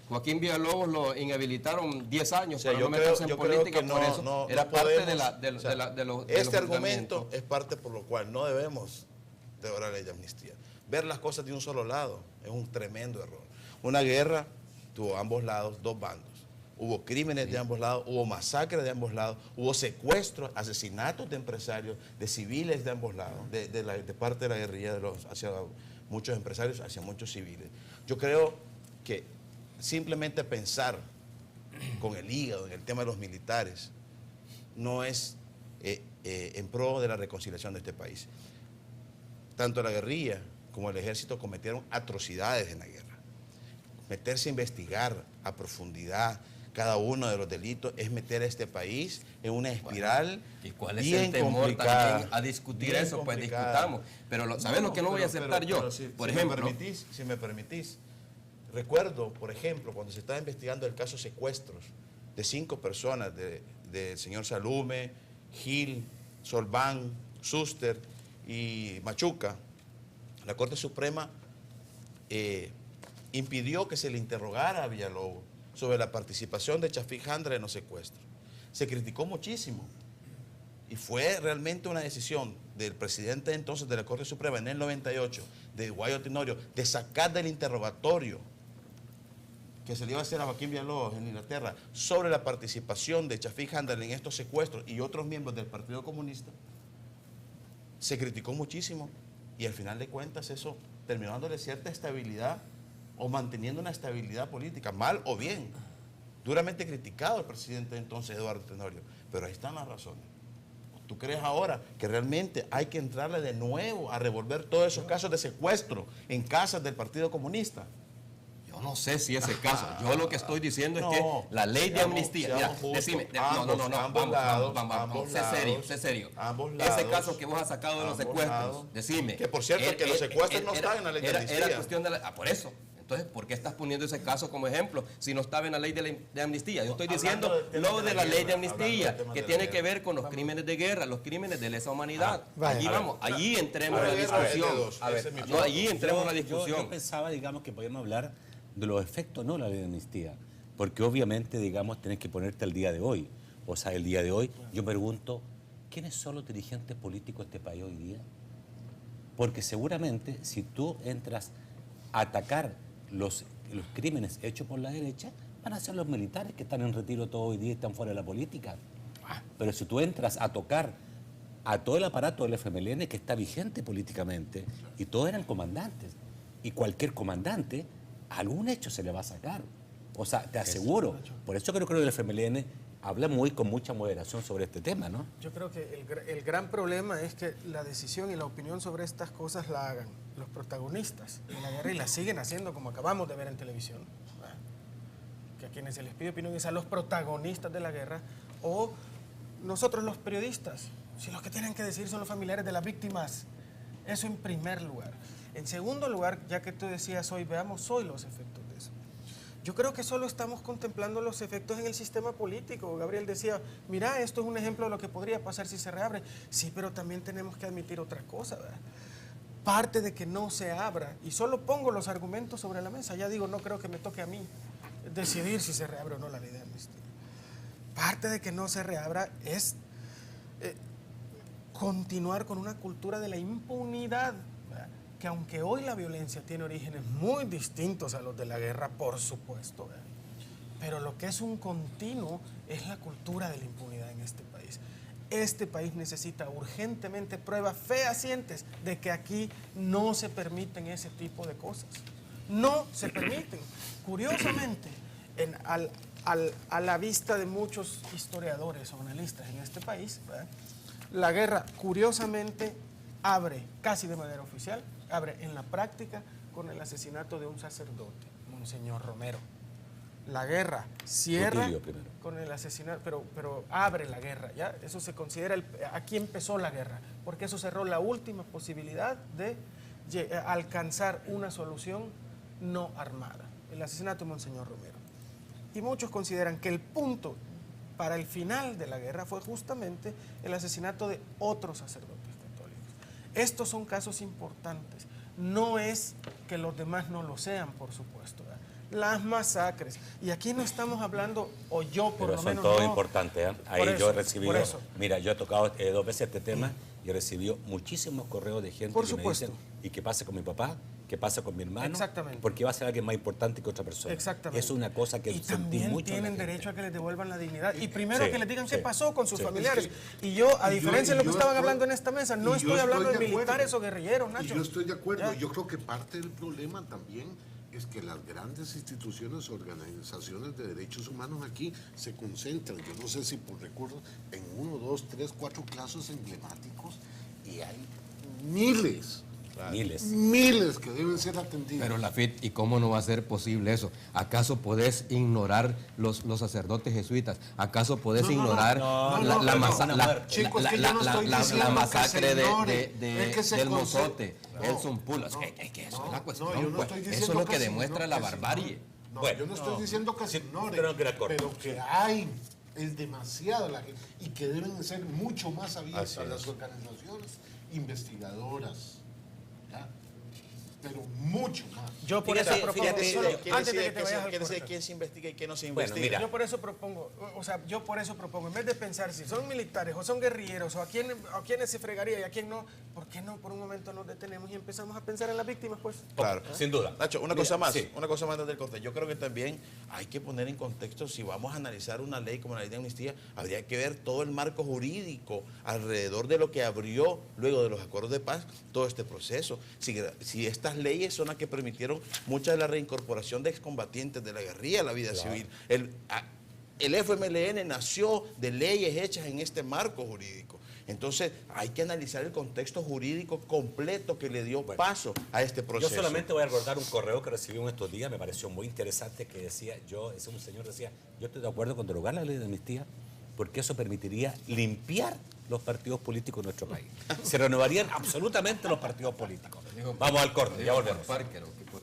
Joaquín Villalobos lo inhabilitaron 10 años para yo no meterse en creo política, que por eso era parte de los este argumento es parte por lo cual no debemos derogar la ley de amnistía. Ver las cosas de un solo lado es un tremendo error. Una guerra tuvo ambos lados, dos bandos. Hubo crímenes de ambos lados, hubo masacres de ambos lados, hubo secuestros, asesinatos de empresarios, de civiles de ambos lados, de parte de la guerrilla hacia muchos empresarios, hacia muchos civiles. Yo creo que simplemente pensar con el hígado en el tema de los militares no es en pro de la reconciliación de este país. Tanto la guerrilla como el ejército cometieron atrocidades en la guerra. Meterse a investigar a profundidad cada uno de los delitos es meter a este país en una espiral. ¿Y cuál es el temor también a discutir eso? Pues complicada. discutamos. Pero ¿sabes lo que no voy a aceptar yo? Por ejemplo, si me permitís, recuerdo, por ejemplo, cuando se estaba investigando el caso secuestros de 5 personas, del señor Salume, Gil, Solván, Suster y Machuca, la Corte Suprema impidió que se le interrogara a Villalobos sobre la participación de Chafik Handra en los secuestros. Se criticó muchísimo y fue realmente una decisión del presidente entonces de la Corte Suprema en el 98, de Guayo Tenorio, de sacar del interrogatorio que se le iba a hacer a Joaquín Villalobos en Inglaterra sobre la participación de Chafik Handra en estos secuestros y otros miembros del Partido Comunista. Se criticó muchísimo y al final de cuentas eso terminó dándole cierta estabilidad o manteniendo una estabilidad política, mal o bien. Duramente criticado el presidente entonces Eduardo Tenorio, pero ahí están las razones. ¿Tú crees ahora que realmente hay que entrarle de nuevo a revolver todos esos casos de secuestro en casas del Partido Comunista? yo no sé si es el caso. Yo lo que estoy diciendo es que la ley de amnistía... Mira, decime, vamos, sé serio. Ese caso que vos has sacado de los secuestros, decime... Que por cierto, que los secuestros no están en la ley de amnistía. Era cuestión de por eso. Entonces, ¿por qué estás poniendo ese caso como ejemplo si no estaba en la ley de amnistía? Yo estoy diciendo lo de la ley de amnistía, que tiene que ver con los crímenes de guerra, los crímenes de lesa humanidad. Allí entremos a la discusión. Allí entremos a la discusión. Yo pensaba, digamos, que podíamos hablar de los efectos, no de la ley de amnistía, porque obviamente, digamos, tenés que ponerte al día de hoy. O sea, el día de hoy, yo pregunto, ¿quiénes son los dirigentes políticos de este país hoy día? Porque seguramente, si tú entras a atacar los crímenes hechos por la derecha, van a ser los militares que están en retiro todo hoy día y están fuera de la política. Pero si tú entras a tocar a todo el aparato del FMLN que está vigente políticamente, y todos eran comandantes, y cualquier comandante, algún hecho se le va a sacar. O sea, te aseguro. Por eso creo que el FMLN habla con mucha moderación sobre este tema, ¿no? Yo creo que el gran problema es que la decisión y la opinión sobre estas cosas la hagan los protagonistas de la guerra y la siguen haciendo como acabamos de ver en televisión. Que a quienes se les pide opinión es a los protagonistas de la guerra o nosotros los periodistas. Si los que tienen que decir son los familiares de las víctimas. Eso en primer lugar. En segundo lugar, ya que tú decías hoy, veamos hoy los efectos de eso. Yo creo que solo estamos contemplando los efectos en el sistema político. Gabriel decía, mira, esto es un ejemplo de lo que podría pasar si se reabre. Sí, pero también tenemos que admitir otra cosa, ¿verdad? Parte de que no se abra, y solo pongo los argumentos sobre la mesa, ya digo, no creo que me toque a mí decidir si se reabre o no la ley de amnistía. Parte de que no se reabra es continuar con una cultura de la impunidad, ¿verdad? Que aunque hoy la violencia tiene orígenes muy distintos a los de la guerra, por supuesto, ¿verdad? Pero lo que es un continuo es la cultura de la impunidad en este país. Este país necesita urgentemente pruebas fehacientes de que aquí no se permiten ese tipo de cosas. No se permiten. Curiosamente, a la vista de muchos historiadores o analistas en este país, ¿verdad? La guerra, curiosamente, abre casi de manera oficial, abre en la práctica con el asesinato de un sacerdote, Monseñor Romero. La guerra cierra con el asesinato, pero abre la guerra, ¿ya? Eso se considera, aquí empezó la guerra, porque eso cerró la última posibilidad de alcanzar una solución no armada, el asesinato de Monseñor Romero. Y muchos consideran que el punto para el final de la guerra fue justamente el asesinato de otros sacerdotes católicos. Estos son casos importantes. No es que los demás no lo sean, por supuesto, ¿verdad? las masacres. Y aquí no estamos hablando, o yo por Pero lo son menos todos no. importantes, ¿eh? Ahí Por yo eso, he recibido, por eso. mira, yo he tocado 2 veces este tema y he recibido muchísimos correos de gente Por que supuesto. me dicen, ¿y qué pasa con mi papá? ¿Qué pasa con mi hermano? Exactamente. Porque va a ser alguien más importante que otra persona. Exactamente. Eso es una cosa que y sentí también mucho. en la tienen gente. derecho a que les devuelvan la dignidad. Y primero Sí, que les digan sí. qué pasó con sus Sí. familiares. Y yo, a diferencia de lo que estaban hablando en esta mesa, no y yo estoy hablando de acuerdo. militares o guerrilleros, Nacho. Y yo estoy de acuerdo. Ya. Yo creo que parte del problema también es que las grandes instituciones, organizaciones de derechos humanos aquí se concentran, yo no sé si por recursos, en 1, 2, 3, 4 casos emblemáticos y hay miles Miles. que deben ser atendidos. Pero Lafit, ¿y cómo no va a ser posible eso? ¿Acaso podés ignorar los sacerdotes jesuitas? ¿Acaso podés ignorar la masacre del Mozote, el Zumpula? Es que eso es la cuestión. yo no Pues. estoy Eso diciendo es lo que que demuestra no, la que sí, barbarie. No, Bueno, yo no estoy diciendo que se ignore, pero que era corto. pero que hay, es demasiada la gente, y que deben ser mucho más abiertas Así las es. organizaciones investigadoras, ¿ya? Pero mucho más. Yo por eso propongo, fíjate, solo, ¿Quién antes de que decide te vayas al corte. quién se investiga y quién no se Bueno, investiga? mira. Yo por eso propongo, en vez de pensar si son militares o son guerrilleros o a quiénes se fregaría y a quién no, ¿por qué no por un momento nos detenemos y empezamos a pensar en las víctimas, pues? Claro. Sin duda. Nacho, una Mira, cosa más, sí. antes del corte. Yo creo que también hay que poner en contexto, si vamos a analizar una ley como la ley de amnistía, habría que ver todo el marco jurídico alrededor de lo que abrió luego de los acuerdos de paz todo este proceso. Si estas leyes son las que permitieron mucha de la reincorporación de excombatientes de la guerrilla a la vida civil. El FMLN nació de leyes hechas en este marco jurídico. Entonces, hay que analizar el contexto jurídico completo que le dio paso a este proceso. Yo solamente voy a recordar un correo que recibí en estos días, me pareció muy interesante, que decía, un señor decía, yo estoy de acuerdo con derogar la ley de amnistía, porque eso permitiría limpiar los partidos políticos en nuestro país. Se renovarían absolutamente los partidos políticos. Vamos al corte, ya volvemos. Parker, o que por